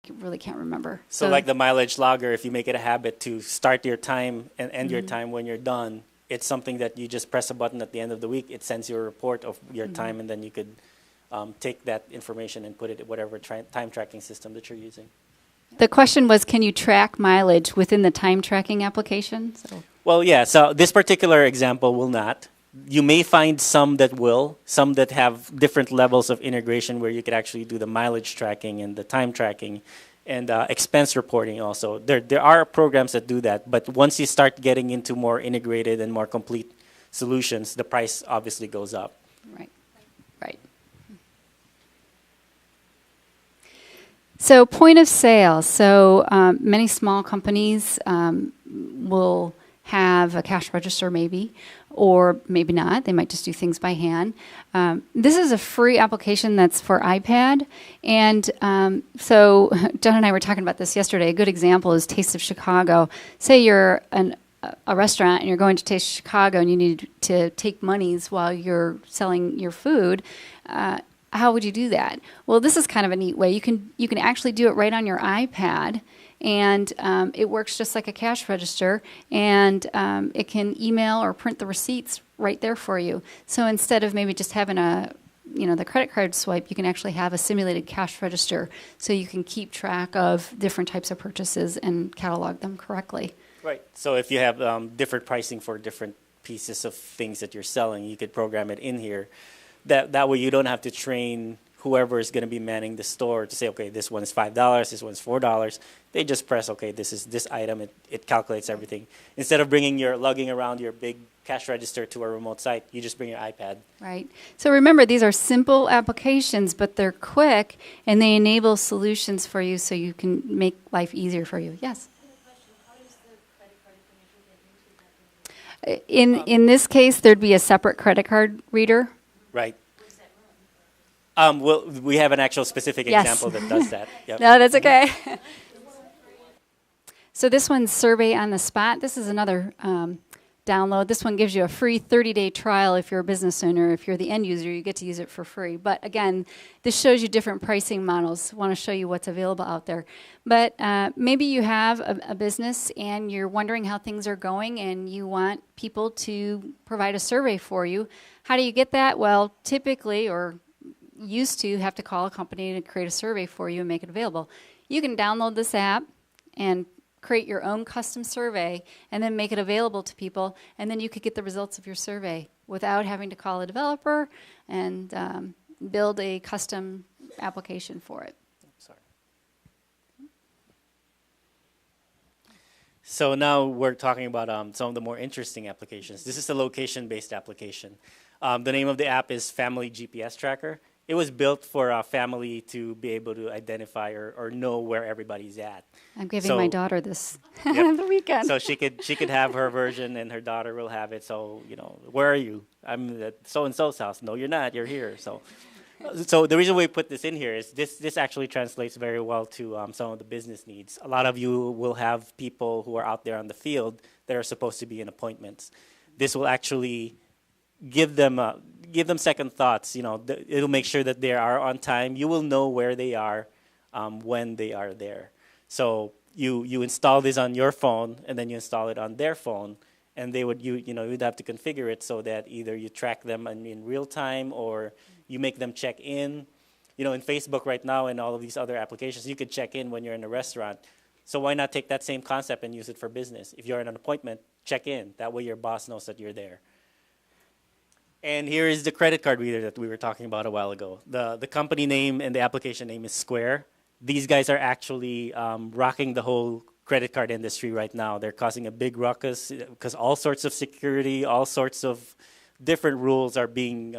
really can't remember. So like the mileage logger, if you make it a habit to start your time and end your time when you're done, it's something that you just press a button at the end of the week. It sends you a report of your time, and then you could take that information and put it in whatever time tracking system that you're using. The question was, can you track mileage within the time tracking application? Well, yeah, so this particular example will not. You may find some that will, some that have different levels of integration where you could actually do the mileage tracking and the time tracking and expense reporting also. There are programs that do that, but once you start getting into more integrated and more complete solutions, the price obviously goes up. Right, right. So point of sale. So many small companies will have a cash register maybe, or maybe not. They might just do things by hand. This is a free application that's for iPad. And so John and I were talking about this yesterday. A good example is Taste of Chicago. Say you're a restaurant and you're going to Taste of Chicago and you need to take monies while you're selling your food. How would you do that? Well, this is kind of a neat way. You can actually do it right on your iPad. And it works just like a cash register, and it can email or print the receipts right there for you. So instead of maybe just having the credit card swipe, you can actually have a simulated cash register, so you can keep track of different types of purchases and catalog them correctly. Right. So if you have different pricing for different pieces of things that you're selling, you could program it in here. That way you don't have to train whoever is going to be manning the store to say, okay, this one is $5, this one's $4. They just press, okay, this is this item. It calculates everything. Instead of lugging around your big cash register to a remote site, you just bring your iPad. Right. So remember, these are simple applications, but they're quick, and they enable solutions for you so you can make life easier for you. Yes? In this case, there'd be a separate credit card reader. Right. Well, we have an actual specific example that does that. Yep. No, that's okay. So this one's Survey on the Spot. This is another download. This one gives you a free 30-day trial if you're a business owner. If you're the end user, you get to use it for free. But again, this shows you different pricing models. I want to show you what's available out there. But maybe you have a business and you're wondering how things are going and you want people to provide a survey for you. How do you get that? Well, typically, or used to, have to call a company to create a survey for you and make it available. You can download this app and create your own custom survey and then make it available to people, and then you could get the results of your survey without having to call a developer and build a custom application for it. Sorry. So now we're talking about some of the more interesting applications. This is a location-based application. The name of the app is Family GPS Tracker. It was built for a family to be able to identify or know where everybody's at. I'm giving my daughter this Yep. the weekend. So she could have her version, and her daughter will have it. So where are you? I'm at so and so's house. No, you're not. You're here. So the reason we put this in here is this actually translates very well to some of the business needs. A lot of you will have people who are out there on the field that are supposed to be in appointments. This will actually give them second thoughts. It'll make sure that they are on time. You will know where they are when they are there. So you install this on your phone, and then you install it on their phone, and you'd have to configure it so that either you track them in real time or you make them check in. In Facebook right now and all of these other applications, you could check in when you're in a restaurant. So why not take that same concept and use it for business? If you're in an appointment, check in. That way your boss knows that you're there. And here is the credit card reader that we were talking about a while ago. The company name and the application name is Square. These guys are actually rocking the whole credit card industry right now. They're causing a big ruckus because all sorts of security, all sorts of different rules are being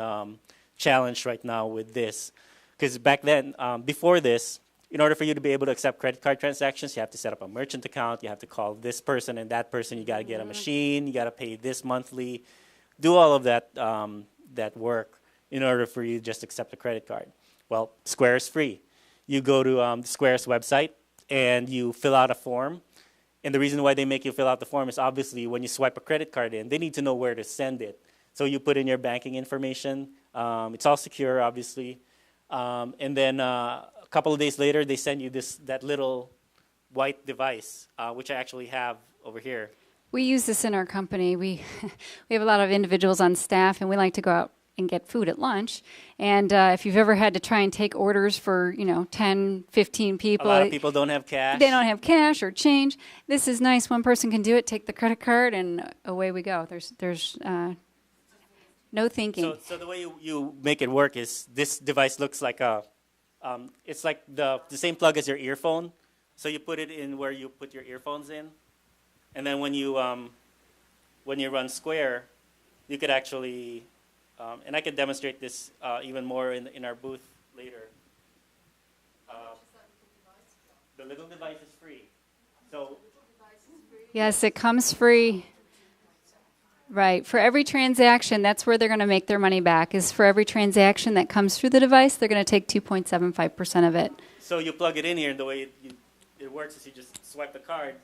challenged right now with this. Because back then, before this, in order for you to be able to accept credit card transactions, you have to set up a merchant account. You have to call this person and that person. You got to get a machine. You got to pay this monthly. Do all of that work in order for you to just accept a credit card. Well, Square is free. You go to Square's website and you fill out a form. And the reason why they make you fill out the form is obviously when you swipe a credit card in, they need to know where to send it. So you put in your banking information. It's all secure, obviously. And then couple of days later, they send you that little white device, which I actually have over here. We use this in our company. We we have a lot of individuals on staff, and we like to go out and get food at lunch. And if you've ever had to try and take orders for 10, 15 people, A lot of people don't have cash. they don't have cash or change. This is nice. One person can do it. Take the credit card, and away we go. There's no thinking. So the way you make it work is this device looks like it's like the same plug as your earphone. So you put it in where you put your earphones in, and then when you run Square, you could actually, and I can demonstrate this even more in our booth later. The little device is free. So Yes, it comes free. Right. For every transaction, that's where they're going to make their money back, is for every transaction that comes through the device, they're going to take 2.75% of it. So you plug it in here, and the way it works is you just swipe the card,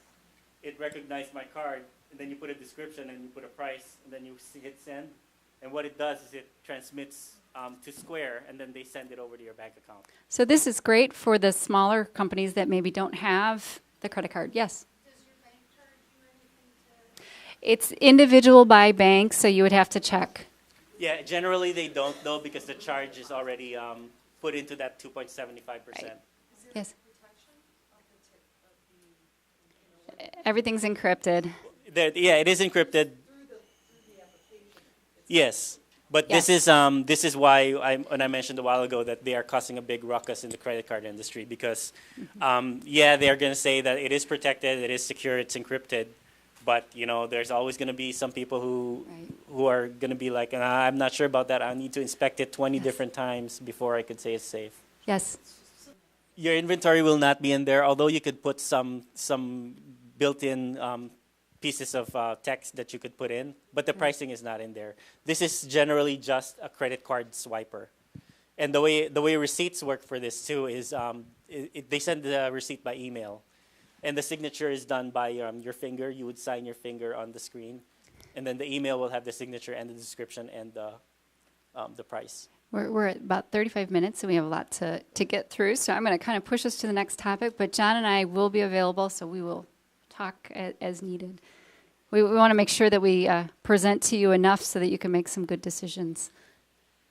it recognizes my card, and then you put a description and you put a price, and then you hit send. And what it does is it transmits to Square, and then they send it over to your bank account. So this is great for the smaller companies that maybe don't have the credit card. Yes? Does your bank charge you anything to? It's individual by bank, so you would have to check. Yeah, generally they don't though, because the charge is already put into that 2.75%. Right. Yes. Everything's encrypted. Yeah, it is encrypted. Yes, but Yes. this is why when I mentioned a while ago that they are causing a big ruckus in the credit card industry, because yeah, they are going to say that it is protected, it is secure, it's encrypted, but there's always going to be some people who are going to be like, I'm not sure about that. I need to inspect it 20 different times before I could say it's safe. Yes. Your inventory will not be in there, although you could put some built-in pieces of text that you could put in, but the pricing is not in there. This is generally just a credit card swiper. And the way receipts work for this too is they send the receipt by email, and the signature is done by your finger. You would sign your finger on the screen, and then the email will have the signature and the description and the price. We're at about 35 minutes, and we have a lot to get through, so I'm going to kind of push us to the next topic, but John and I will be available, so we will talk as needed. We want to make sure that we present to you enough so that you can make some good decisions.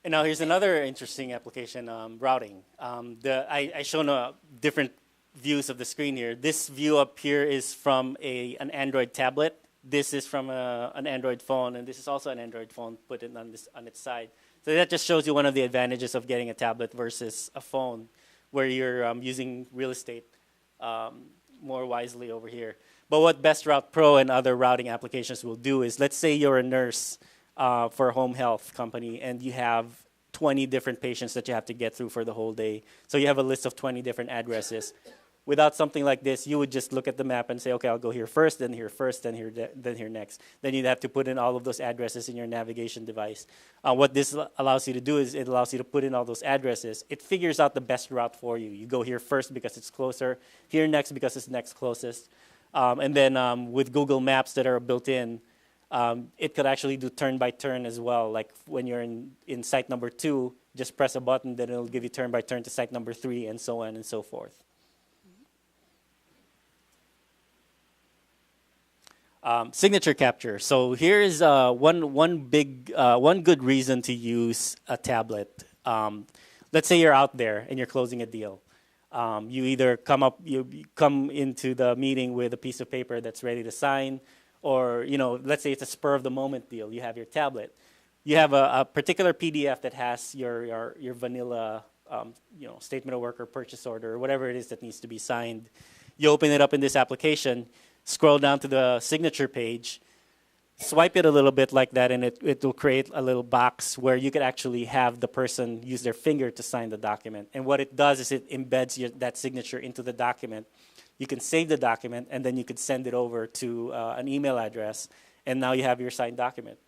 And now here's another interesting application, routing. I shown different views of the screen here. This view up here is from an Android tablet. This is from an Android phone, and this is also an Android phone put it on its side. So that just shows you one of the advantages of getting a tablet versus a phone, where you're using real estate more wisely over here. But what Best Route Pro and other routing applications will do is, let's say you're a nurse for a home health company, and you have 20 different patients that you have to get through for the whole day. So you have a list of 20 different addresses. Without something like this, you would just look at the map and say, okay, I'll go here first, then here first, then here next. Then you'd have to put in all of those addresses in your navigation device. What this allows you to do is it allows you to put in all those addresses. It figures out the best route for you. You go here first because it's closer, here next because it's next closest. And then with Google Maps that are built in, it could actually do turn by turn as well. Like when you're in site number 2, just press a button, then it'll give you turn by turn to site number 3, and so on and so forth. Signature capture. So here is one good reason to use a tablet. Let's say you're out there and you're closing a deal. You either come into the meeting with a piece of paper that's ready to sign, or let's say it's a spur of the moment deal. You have your tablet. You have a particular PDF that has your vanilla statement of work or purchase order or whatever it is that needs to be signed. You open it up in this application, scroll down to the signature page, swipe it a little bit like that, and it will create a little box where you could actually have the person use their finger to sign the document. And what it does is it embeds that signature into the document. You can save the document, and then you could send it over to an email address, and now you have your signed document.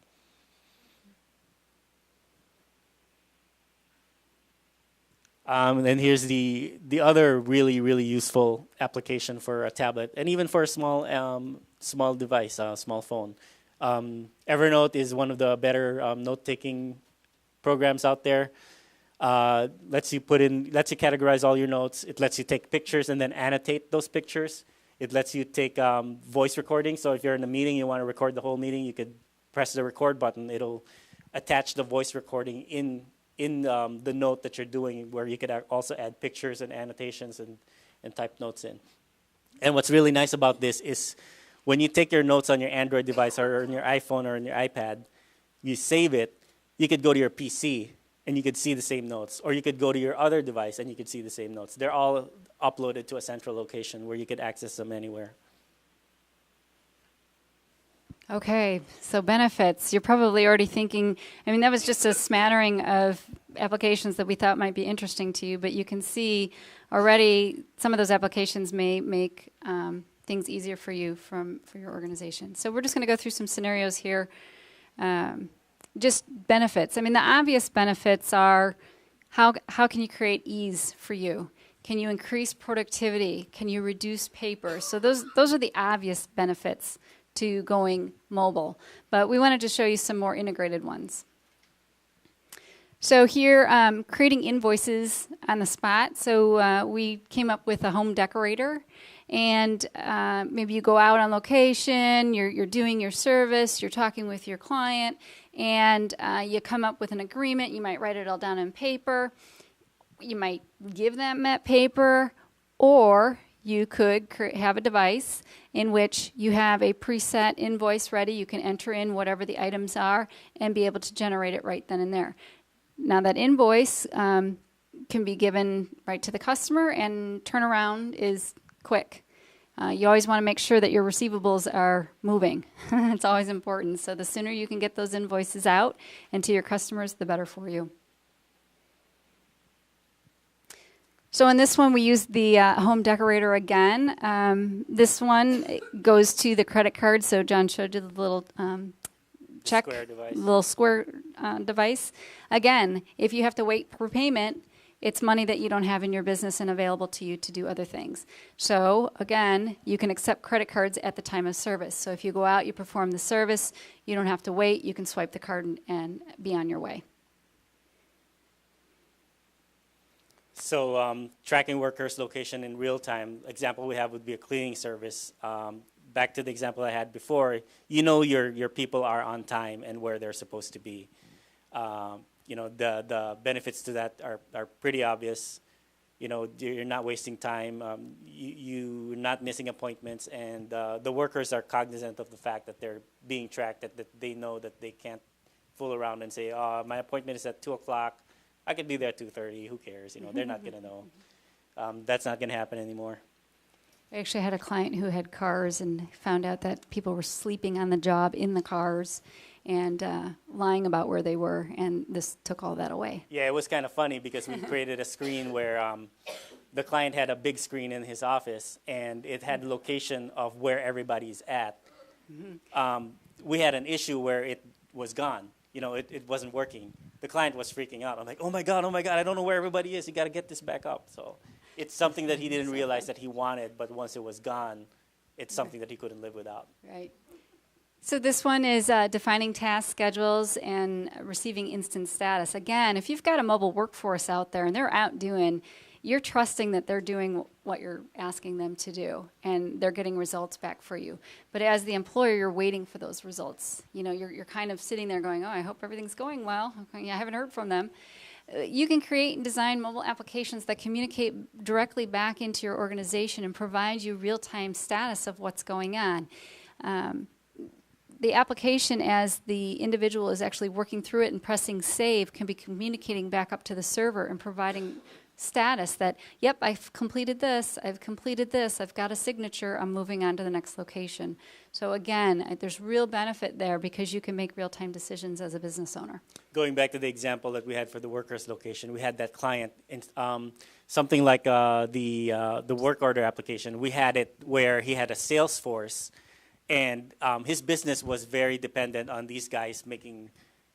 And then here's the other really, really useful application for a tablet, and even for a small device, a small phone. Evernote is one of the better note-taking programs out there. lets you categorize all your notes. It lets you take pictures and then annotate those pictures. It lets you take voice recording. So if you're in a meeting, you want to record the whole meeting, you could press the record button. It'll attach the voice recording in the note that you're doing, where you could also add pictures and annotations and type notes in. And what's really nice about this is when you take your notes on your Android device or on your iPhone or on your iPad, you save it, you could go to your PC and you could see the same notes. Or you could go to your other device and you could see the same notes. They're all uploaded to a central location where you could access them anywhere. Okay, so benefits. You're probably already thinking, I mean, that was just a smattering of applications that we thought might be interesting to you, but you can see already some of those applications may make things easier for you for your organization. So we're just going to go through some scenarios here. Just benefits. I mean, the obvious benefits are how can you create ease for you? Can you increase productivity? Can you reduce paper? So those are the obvious benefits to going mobile. But we wanted to show you some more integrated ones. So here, creating invoices on the spot. So we came up with a home decorator. And maybe you go out on location, you're doing your service, you're talking with your client, and you come up with an agreement. You might write it all down on paper. You might give them that paper, or you could have a device in which you have a preset invoice ready. You can enter in whatever the items are and be able to generate it right then and there. Now that invoice can be given right to the customer, and turnaround is quick. You always want to make sure that your receivables are moving. It's always important. So the sooner you can get those invoices out and to your customers, the better for you. So in this one, we used the home decorator again. This one goes to the credit card. So John showed you the little check, little square device. Again, if you have to wait for payment, it's money that you don't have in your business and available to you to do other things. So again, you can accept credit cards at the time of service. So if you go out, you perform the service, you don't have to wait, you can swipe the card and be on your way. So tracking workers' location in real time, example we have would be a cleaning service. Back to the example I had before, you know your people are on time and where they're supposed to be. You know, the benefits to that are pretty obvious. You know, you're not wasting time, you're not missing appointments, and the workers are cognizant of the fact that they're being tracked, that they know that they can't fool around and say, oh, my appointment is at 2 o'clock, I could be there at 2:30, who cares? You know, they're not going to know. That's not going to happen anymore. I actually had a client who had cars and found out that people were sleeping on the job in the cars and lying about where they were, and this took all that away. Yeah, it was kind of funny because we created a screen where the client had a big screen in his office, and it had location of where everybody's at. We had an issue where it was gone. You know, it wasn't working. The client was freaking out. I'm like, oh my God, I don't know where everybody is. You got to get this back up. So it's something that he didn't realize that he wanted, but once it was gone, it's something that he couldn't live without. Right. So this one is defining task schedules and receiving instant status. Again, if you've got a mobile workforce out there and they're out doing, you're trusting that they're doing what you're asking them to do and they're getting results back for you. But as the employer, you're waiting for those results. You know, you're kind of sitting there going, oh, I hope everything's going well. Okay, I haven't heard from them. You can create and design mobile applications that communicate directly back into your organization and provide you real-time status of what's going on. The application, as the individual is actually working through it and pressing save, can be communicating back up to the server and providing status that, yep, I've completed this, I've got a signature, I'm moving on to the next location. So again, there's real benefit there because you can make real-time decisions as a business owner. Going back to the example that we had for the workers location, we had that client, in, something like the work order application, we had it where he had a Salesforce, and his business was very dependent on these guys making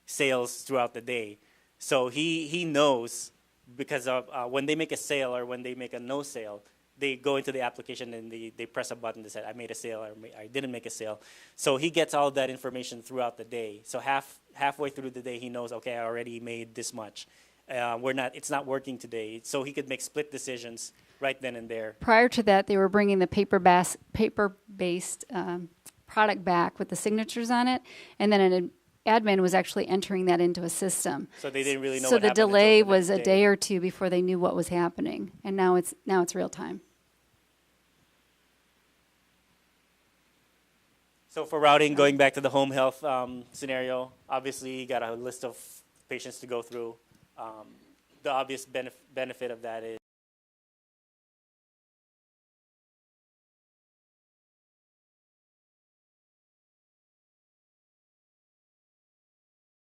sales throughout the day. So he knows, because of when they make a sale or when they make a no sale, they go into the application and they press a button that says, I made a sale or I didn't make a sale. So he gets all that information throughout the day. So halfway through the day, he knows, okay, I already made this much. It's not working today. So he could make split decisions right then and there. Prior to that, they were bringing the paper-based product back with the signatures on it, and then an admin was actually entering that into a system. So they didn't really know. So what the happened until delay the was next a day or two before they knew what was happening, and now it's real time. So for routing, going back to the home health scenario, obviously you got a list of patients to go through. The obvious benefit of that is